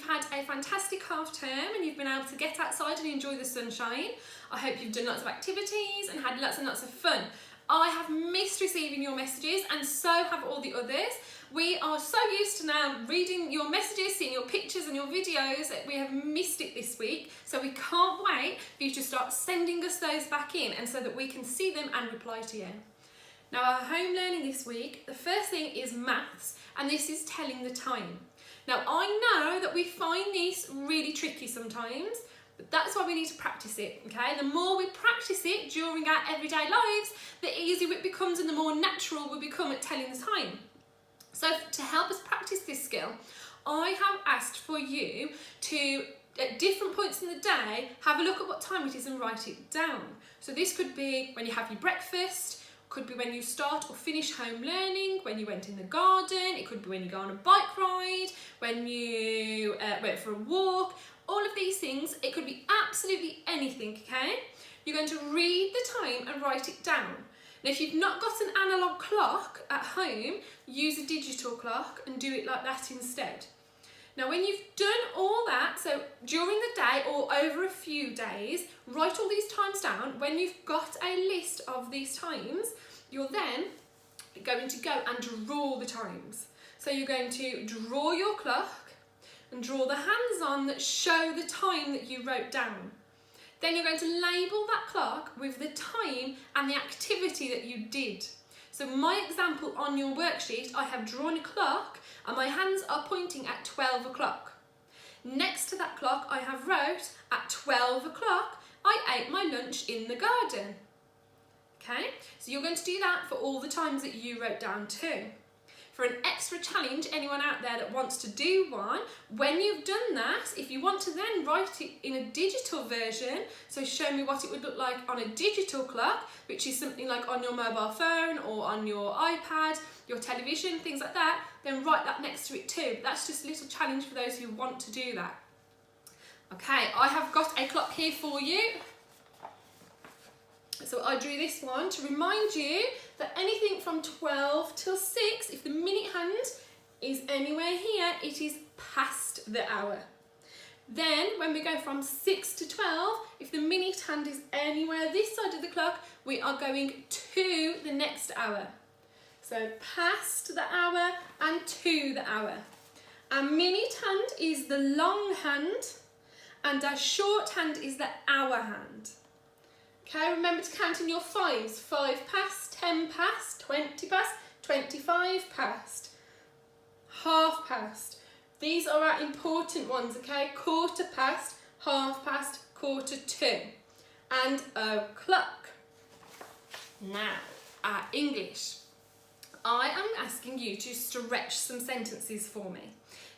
you've had a fantastic half term and you've been able to get outside and enjoy the sunshine. I hope you've done lots of activities and had lots and lots of fun. I have missed receiving your messages, and so have all the others. We are so used to now reading your messages, seeing your pictures and your videos that we have missed it this week. So we can't wait for you to start sending us those back in, and so that we can see them and reply to you. Now, our home learning this week, the first thing is maths, and this is telling the time. Now, I know that we find this really tricky sometimes, but that's why we need to practice it, okay? The more we practice it during our everyday lives, the easier it becomes and the more natural we become at telling the time. So to help us practice this skill, I have asked for you to, at different points in the day, have a look at what time it is and write it down. So this could be when you have your breakfast, could be when you start or finish home learning, when you went in the garden, it could be when you go on a bike ride, when you went for a walk. All of these things, it could be absolutely anything, okay? You're going to read the time and write it down. Now, if you've not got an analogue clock at home, use a digital clock and do it like that instead. Now, when you've done all that, so during the day or over a few days, write all these times down. When you've got a list of these times, you're then going to go and draw the times. So you're going to draw your clock and draw the hands on that show the time that you wrote down. Then you're going to label that clock with the time and the activity that you did. So my example on your worksheet, I have drawn a clock and my hands are pointing at 12 o'clock. Next to that clock, I have wrote at 12 o'clock, I ate my lunch in the garden. Okay, so you're going to do that for all the times that you wrote down too. For an extra challenge, anyone out there that wants to do one, when you've done that, if you want to then write it in a digital version, so show me what it would look like on a digital clock, which is something like on your mobile phone or on your iPad, your television, things like that, then write that next to it too. But that's just a little challenge for those who want to do that. Okay, I have got a clock here for you. So I drew this one to remind you that anything from 12 till 6, if the minute hand is anywhere here, it is past the hour. Then when we go from 6 to 12, if the minute hand is anywhere this side of the clock, we are going to the next hour. So past the hour and to the hour. Our minute hand is the long hand and our short hand is the hour hand. Okay, remember to count in your fives. 5 past, 10 past, 20 past, 25 past, half past. These are our important ones, okay? Quarter past, half past, quarter to, and o'clock. Now, our English. I am asking you to stretch some sentences for me.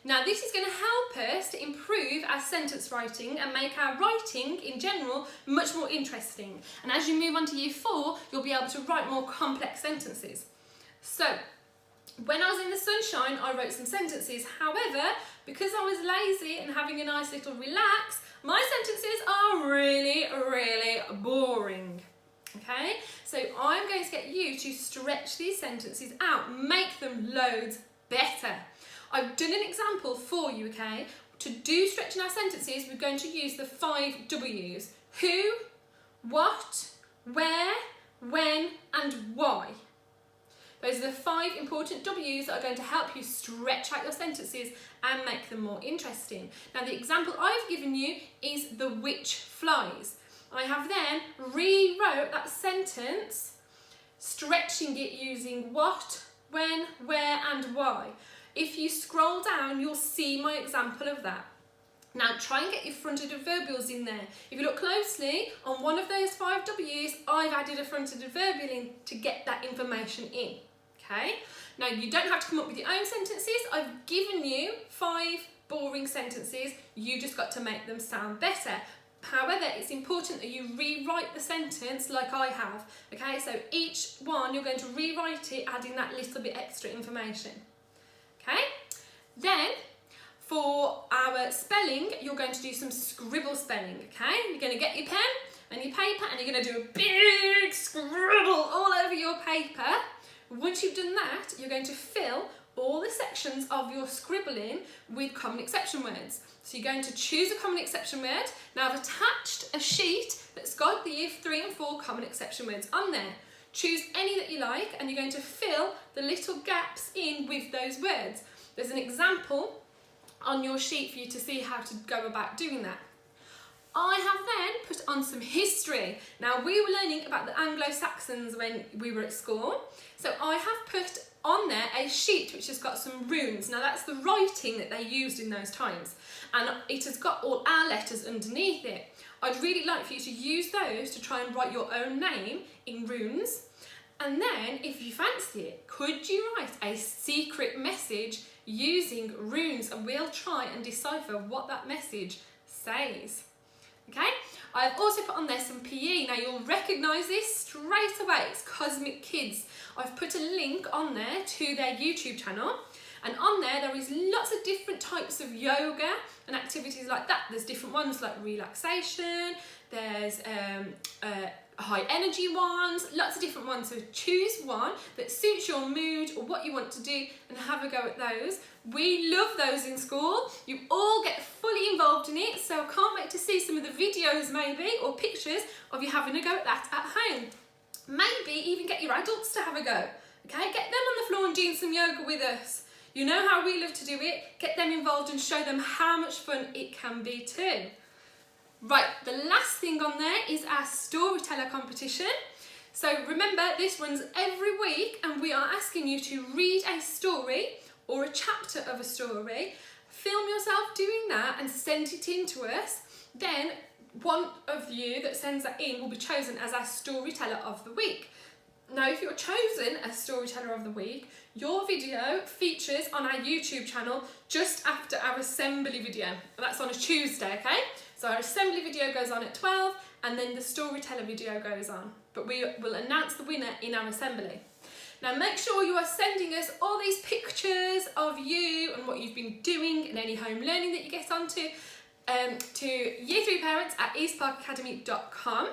Now, this is going to help us to improve our sentence writing and make our writing in general much more interesting. And as you move on to year 4, you'll be able to write more complex sentences. So, when I was in the sunshine, I wrote some sentences. However, because I was lazy and having a nice little relax, my sentences are really, really boring. Okay? So I'm going to get you to stretch these sentences out, make them loads better. I've done an example for you, okay? To do stretching our sentences, we're going to use the 5 W's. Who, what, where, when, and why. Those are the 5 important W's that are going to help you stretch out your sentences and make them more interesting. Now, the example I've given you is the witch flies. I have then rewrote that sentence, stretching it using what, when, where, and why. If you scroll down, you'll see my example of that. Now try and get your fronted adverbials in there. If you look closely, on one of those 5 W's, I've added a fronted adverbial in to get that information in. Okay? Now you don't have to come up with your own sentences. I've given you 5 boring sentences. You just got to make them sound better. However, it's important that you rewrite the sentence like I have. Okay, so each one you're going to rewrite it, adding that little bit extra information. Okay, then for our spelling, you're going to do some scribble spelling. Okay, you're going to get your pen and your paper and you're going to do a big scribble all over your paper. Once you've done that, you're going to fill all the sections of your scribbling with common exception words. So you're going to choose a common exception word. Now I've attached a sheet that's got the year 3 and 4 common exception words on there. Choose any that you like and you're going to fill the little gaps in with those words. There's an example on your sheet for you to see how to go about doing that. I have then put on some history. Now we were learning about the Anglo-Saxons when we were at school. So I have put on there a sheet which has got some runes. Now that's the writing that they used in those times. And it has got all our letters underneath it. I'd really like for you to use those to try and write your own name in runes. And then if you fancy it, could you write a secret message using runes, and we'll try and decipher what that message says. Okay, I've also put on there some PE. Now you'll recognise this straight away, it's Cosmic Kids. I've put a link on there to their YouTube channel, and on there is lots of different types of yoga and activities like that. There's different ones like relaxation, there's high energy ones, lots of different ones. So choose one that suits your mood or what you want to do and have a go at those. We love those in school. You all get fully involved in it, so I can't wait to see some of the videos maybe or pictures of you having a go at that at home. Maybe even get your adults to have a go. Okay, get them on the floor and doing some yoga with us. You know how we love to do it. Get them involved and show them how much fun it can be too. Right, the last thing on there is our storyteller competition. So remember, this runs every week and we are asking you to read a story or a chapter of a story, film yourself doing that and send it in to us. Then one of you that sends that in will be chosen as our storyteller of the week. Now, if you're chosen as storyteller of the week, your video features on our YouTube channel just after our assembly video. That's on a Tuesday, okay? So our assembly video goes on at 12 and then the storyteller video goes on. But we will announce the winner in our assembly. Now make sure you are sending us all these pictures of you and what you've been doing and any home learning that you get onto to year3parents@eastparkacademy.com.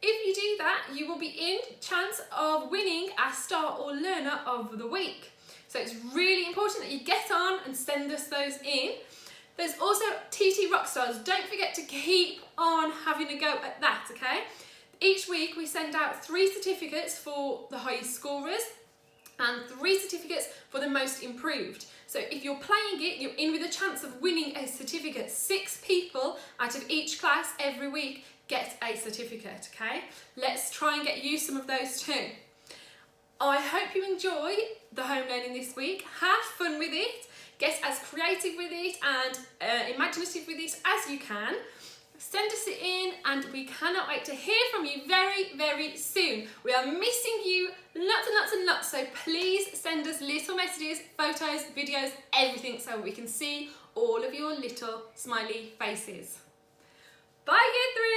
If you do that, you will be in chance of winning our Star or Learner of the Week. So it's really important that you get on and send us those in. There's also TT Rockstars. Don't forget to keep on having a go at that, okay? Each week we send out 3 certificates for the highest scorers and 3 certificates for the most improved. So if you're playing it, you're in with a chance of winning a certificate. 6 people out of each class every week get a certificate, okay? Let's try and get you some of those too. I hope you enjoy the home learning this week. Have fun with it. Get as creative with it and imaginative with it as you can. Send us it in and we cannot wait to hear from you very, very soon. We are missing you lots and lots and lots, so please send us little messages, photos, videos, everything so we can see all of your little smiley faces. Bye, Year 3!